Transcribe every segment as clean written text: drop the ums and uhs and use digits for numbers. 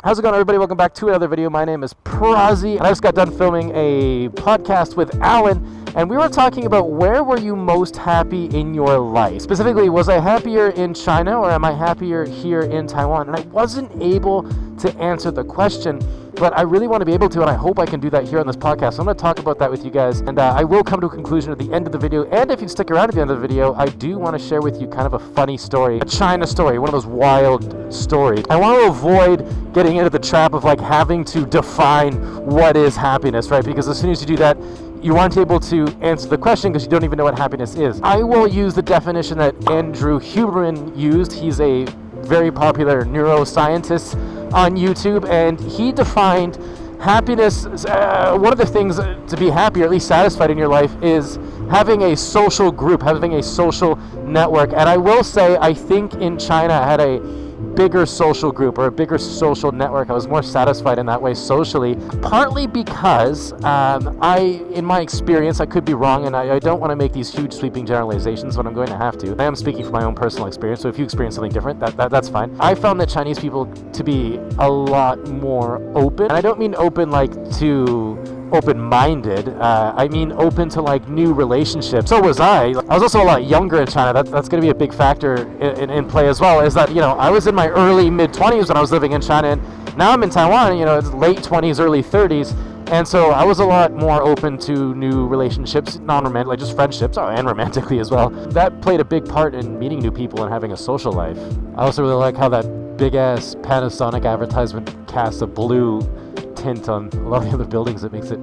How's it going, everybody? Welcome back to another video. My name is Prazi, and I just got done filming a podcast with Allan, and we were talking about where were you most happy in your life. Specifically, was I happier in China or am I happier here in Taiwan? And I wasn't able to answer the question, but I really want to be able to, and I hope I can do that here on this podcast. So I'm going to talk about that with you guys, and I will come to a conclusion at the end of the video. And if you stick around at the end of the video, I do want to share with you kind of a funny story, a China story, one of those wild stories. I want to avoid getting into the trap of like having to define what is happiness, right? Because as soon as you do that, you aren't able to answer the question because you don't even know what happiness is. I will use the definition that Andrew Huberman used. He's a very popular neuroscientist on YouTube, and he defined happiness. One of the things to be happy, or at least satisfied in your life, is having a social group, having a social network. And I will say, I think in China I had a bigger social group or a bigger social network. I was more satisfied in that way socially, partly because in my experience, I could be wrong, and I don't want to make these huge sweeping generalizations, but I'm going to have to. I am speaking from my own personal experience, so if you experience something different, that's fine. I found that Chinese people to be a lot more open, and I don't mean open like to open-minded, I mean open to like new relationships. So was I. I was also a lot younger in China. That's going to be a big factor in play as well, is that, you know, I was in my early mid-20s when I was living in China, and now I'm in Taiwan, you know, it's late 20s, early 30s, and so I was a lot more open to new relationships, non-romantic, like just friendships, and romantically as well. That played a big part in meeting new people and having a social life. I also really like how that big-ass Panasonic advertisement casts a blue tint on a lot of the other buildings. It makes it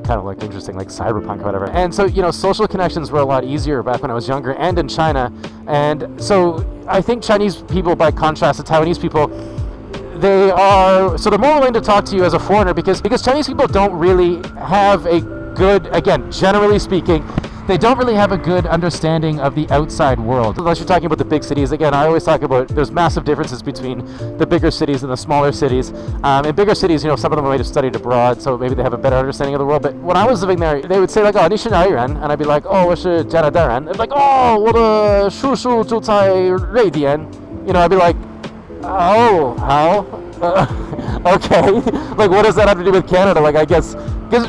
kind of like interesting, like cyberpunk or whatever. And so, you know, social connections were a lot easier back when I was younger and in China. And so I think Chinese people, by contrast to Taiwanese people, they're more willing to talk to you as a foreigner because Chinese people don't really have a good, again, generally speaking, they don't really have a good understanding of the outside world. Unless you're talking about the big cities. Again, I always talk about there's massive differences between the bigger cities and the smaller cities. In bigger cities, you know, some of them might have studied abroad, so maybe they have a better understanding of the world. But when I was living there, they would say like, "Oh, 你是哪里人?" And I'd be like, "Oh, 我是加拿大人." They'd be like, "Oh, 我的叔叔住在瑞典." You know, I'd be like, "Oh, how?" Okay. Like, what does that have to do with Canada? Like, I guess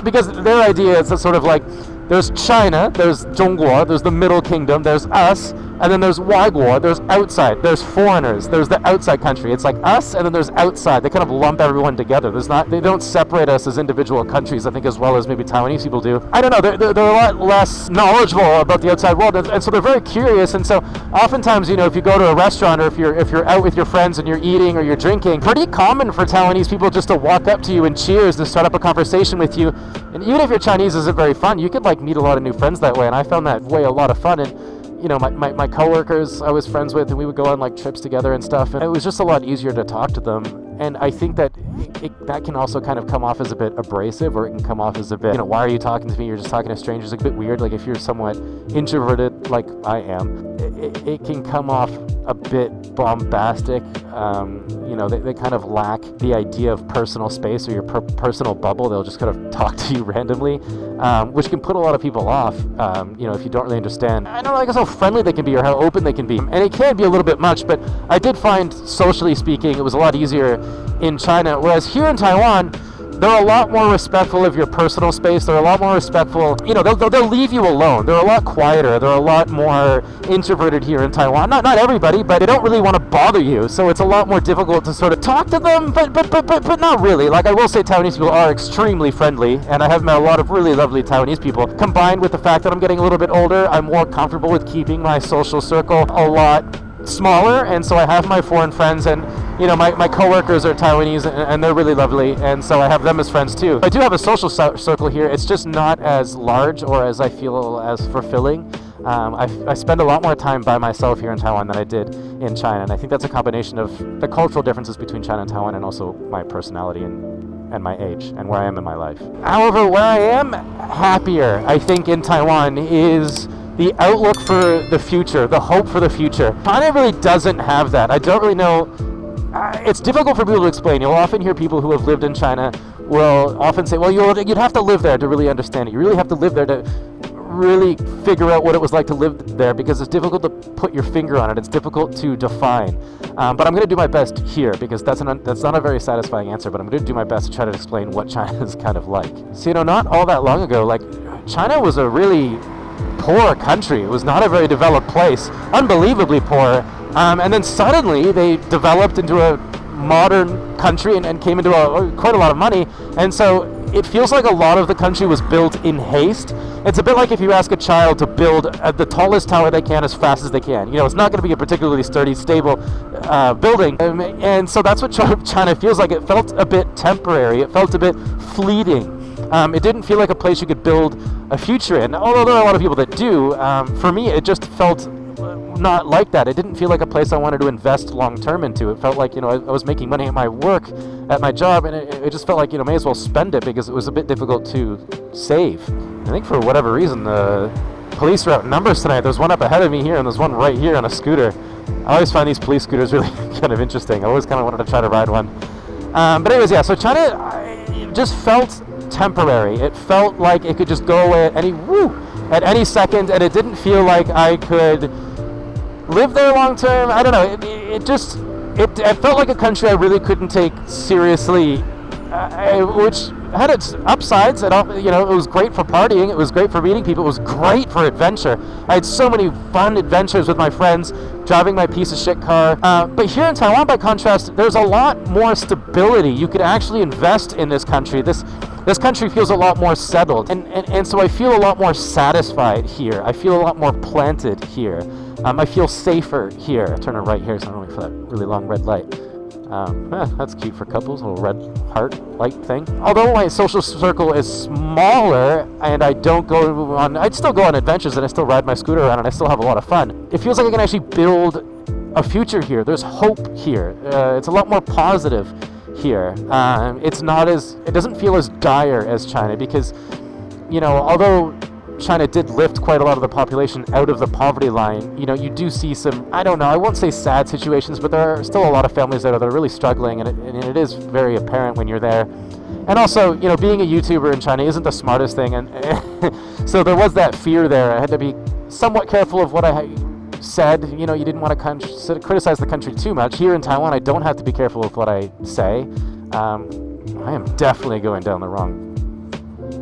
because their idea is sort of like, there's China, there's Zhongguo, there's the Middle Kingdom, there's us, and then there's Waiguo, there's outside, there's foreigners, there's the outside country. It's like us, and then there's outside. They kind of lump everyone together. They don't separate us as individual countries, I think, as well as maybe Taiwanese people do. I don't know, they're a lot less knowledgeable about the outside world, and so they're very curious, and so oftentimes, you know, if you go to a restaurant, or if you're out with your friends and you're eating or you're drinking, pretty common for Taiwanese people just to walk up to you and cheers and start up a conversation with you. And even if you're Chinese, isn't very fun, you could like meet a lot of new friends that way, and I found that way a lot of fun. And you know, my coworkers I was friends with, and we would go on like trips together and stuff, and it was just a lot easier to talk to them. And I think that that can also kind of come off as a bit abrasive, or it can come off as a bit, you know, why are you talking to me? You're just talking to strangers. It's a bit weird. Like if you're somewhat introverted, like I am, it can come off a bit bombastic. You know, they kind of lack the idea of personal space or your personal bubble. They'll just kind of talk to you randomly, which can put a lot of people off, you know, if you don't really understand. I don't know, I guess how friendly they can be or how open they can be. And it can be a little bit much, but I did find, socially speaking, it was a lot easier in China, whereas here in Taiwan, they're a lot more respectful of your personal space. They're a lot more respectful. You know, they'll leave you alone. They're a lot quieter. They're a lot more introverted here in Taiwan. Not everybody, but they don't really want to bother you. So it's a lot more difficult to sort of talk to them, but not really. Like I will say, Taiwanese people are extremely friendly, and I have met a lot of really lovely Taiwanese people. Combined with the fact that I'm getting a little bit older, I'm more comfortable with keeping my social circle a lot smaller, and so I have my foreign friends, and you know, my coworkers are Taiwanese, and they're really lovely, and so I have them as friends too. I do have a social circle here. It's just not as large, or as I feel as fulfilling. I spend a lot more time by myself here in Taiwan than I did in China, and I think that's a combination of the cultural differences between China and Taiwan, and also my personality and my age and where I am in my life. However, where I am happier, I think, in Taiwan is the outlook for the future, the hope for the future. China really doesn't have that. I don't really know. It's difficult for people to explain. You'll often hear people who have lived in China will often say, well, you'd have to live there to really understand it. You really have to live there to really figure out what it was like to live there because it's difficult to put your finger on it. It's difficult to define. But I'm going to do my best here because that's not a very satisfying answer, but I'm going to do my best to try to explain what China is kind of like. So, not all that long ago, like, China was a really poor country. It was not a very developed place, unbelievably poor. And then suddenly they developed into a modern country and came into quite a lot of money. And so it feels like a lot of the country was built in haste. It's a bit like if you ask a child to build the tallest tower they can as fast as they can. It's not going to be a particularly sturdy, stable building. And so that's what China feels like. It felt a bit temporary. It felt a bit fleeting. It didn't feel like a place you could build a future in, although there are a lot of people that do. For me, it just felt not like that. It didn't feel like a place I wanted to invest long term into. It felt like, I was making money at my work, at my job, and it just felt like, may as well spend it because it was a bit difficult to save. I think for whatever reason, the police were outnumbered tonight. There's one up ahead of me here, and there's one right here on a scooter. I always find these police scooters really kind of interesting. I always kind of wanted to try to ride one. But anyways, yeah, so China just felt temporary. It felt like it could just go away at any second, and it didn't feel like I could live there long term. I don't know. It felt like a country I really couldn't take seriously, which had its upsides. It was great for partying. It was great for meeting people. It was great for adventure. I had so many fun adventures with my friends, driving my piece of shit car. But here in Taiwan, by contrast, there's a lot more stability. You could actually invest in this country. This country feels a lot more settled, and so I feel a lot more satisfied here. I feel a lot more planted here. I feel safer here. Turn it right here so I don't wait for that really long red light. That's cute for couples, a little red heart light thing. Although my social circle is smaller and I'd still go on adventures and I still ride my scooter around and I still have a lot of fun. It feels like I can actually build a future here. There's hope here. It's a lot more positive here. It doesn't feel as dire as China because, although China did lift quite a lot of the population out of the poverty line, you do see some, I don't know, I won't say sad situations, but there are still a lot of families there that are really struggling, and it is very apparent when you're there. And also, being a YouTuber in China isn't the smartest thing, and so there was that fear there. I had to be somewhat careful of what I said. You didn't want to criticize the country too much. Here in Taiwan, I don't have to be careful with what I say. I am definitely going down the wrong.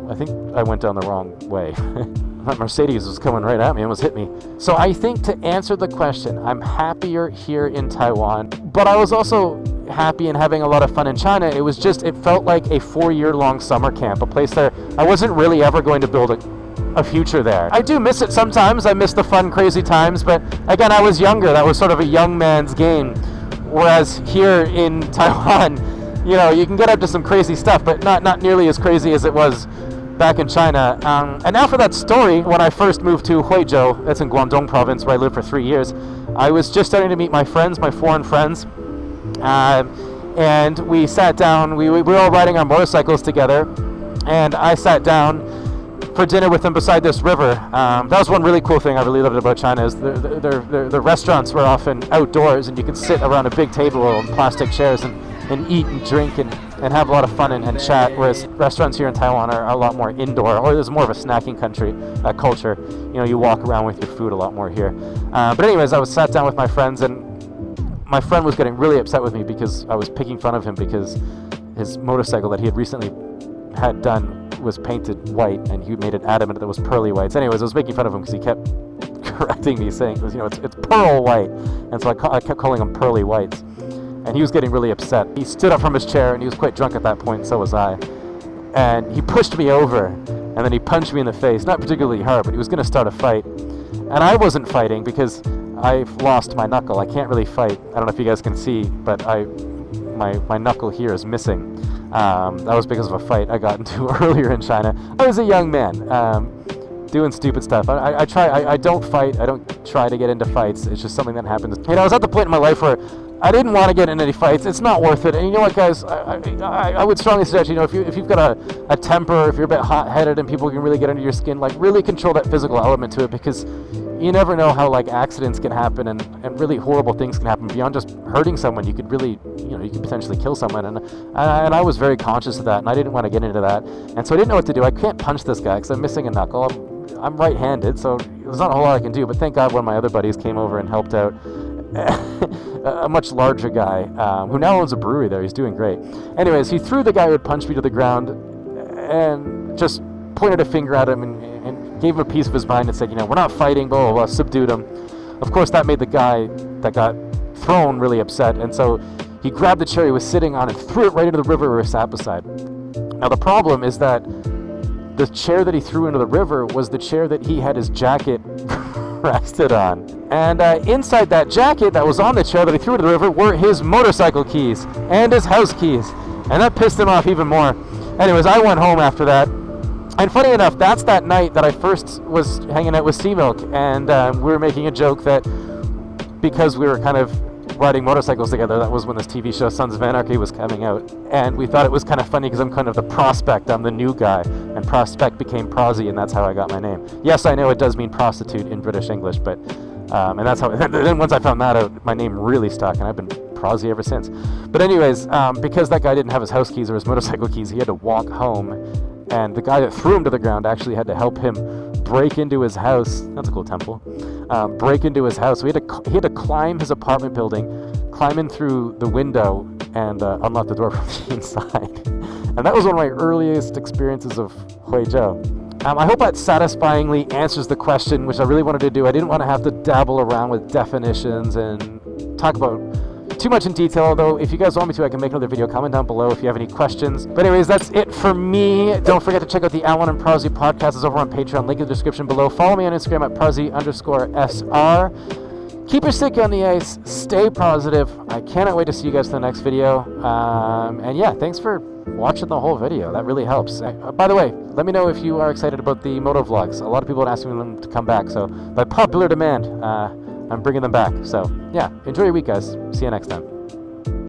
I think I went down the wrong way. That Mercedes was coming right at me and almost hit me. So I think, to answer the question, I'm happier here in Taiwan, but I was also happy and having a lot of fun in China. It felt like a 4-year-long summer camp, a place there I wasn't really ever going to build a future there. I do miss it sometimes. I miss the fun, crazy times, but again, I was younger. That was sort of a young man's game. Whereas here in Taiwan, you can get up to some crazy stuff, but not nearly as crazy as it was back in China. And now for that story, when I first moved to Huizhou, that's in Guangdong province, where I lived for 3 years, I was just starting to meet my friends, my foreign friends, and we sat down, we were all riding our motorcycles together, and I sat down for dinner with them beside this river. That was one really cool thing I really loved about China, is the restaurants were often outdoors, and you could sit around a big table on plastic chairs and eat and drink and have a lot of fun and chat, whereas restaurants here in Taiwan are a lot more indoor, or there's more of a snacking culture. You walk around with your food a lot more here. But anyways, I was sat down with my friends, and my friend was getting really upset with me because I was picking fun of him because his motorcycle that he had recently had done was painted white, and he made it adamant that it was pearly whites. Anyways, I was making fun of him because he kept correcting me, saying, it's pearl white, and so I kept calling them pearly whites. And he was getting really upset. He stood up from his chair, and he was quite drunk at that point, and so was I. And he pushed me over, and then he punched me in the face. Not particularly hard, but he was going to start a fight. And I wasn't fighting because I've lost my knuckle. I can't really fight. I don't know if you guys can see, but my knuckle here is missing. That was because of a fight I got into earlier in China. I was a young man, doing stupid stuff. I don't fight. I don't try to get into fights. It's just something that happens. I was at the point in my life where I didn't want to get in any fights. It's not worth it. And you know what, guys? I would strongly suggest, if you've got a temper, if you're a bit hot-headed and people can really get under your skin, really control that physical element to it, because you never know how accidents can happen and really horrible things can happen beyond just hurting someone. You could really, you could potentially kill someone. And I was very conscious of that, and I didn't want to get into that. And so I didn't know what to do. I can't punch this guy because I'm missing a knuckle. I'm right-handed, so there's not a whole lot I can do, but thank God one of my other buddies came over and helped out. A much larger guy who now owns a brewery there. He's doing great. Anyways, he threw the guy who had punched me to the ground and just pointed a finger at him and gave him a piece of his mind and said, we're not fighting, blah, blah, blah, subdued him. Of course, that made the guy that got thrown really upset, and so he grabbed the chair he was sitting on and threw it right into the river we were sat beside. Now, the problem is that the chair that he threw into the river was the chair that he had his jacket rested on. And inside that jacket that was on the chair that he threw into the river were his motorcycle keys and his house keys. And that pissed him off even more. Anyways, I went home after that. And funny enough, that's that night that I first was hanging out with Sea-Milk. And we were making a joke that because we were kind of riding motorcycles together, that was when this TV show Sons of Anarchy was coming out. And we thought it was kind of funny because I'm kind of the prospect, I'm the new guy. And prospect became prosy, and that's how I got my name. Yes, I know it does mean prostitute in British English, but... and that's how. Then once I found that out, my name really stuck, and I've been prosy ever since. But anyways, because that guy didn't have his house keys or his motorcycle keys, he had to walk home, and the guy that threw him to the ground actually had to help him break into his house. That's a cool temple. Break into his house. He had to climb his apartment building, climb in through the window, and unlock the door from the inside. And that was one of my earliest experiences of Huizhou. I hope that satisfyingly answers the question, which I really wanted to do. I didn't want to have to dabble around with definitions and talk about too much in detail, although if you guys want me to, I can make another video. Comment down below if you have any questions. But anyways, that's it for me. Don't forget to check out the Allan and Prosy podcast. It's over on Patreon. Link in the description below. Follow me on Instagram at Prosy_SR. Keep your stick on the ice. Stay positive. I cannot wait to see you guys for the next video. And yeah, thanks for watching the whole video. That really helps. By the way, let me know if you are excited about the moto vlogs. A lot of people are asking them to come back, so by popular demand, I'm bringing them back. So yeah, enjoy your week, guys. See you next time.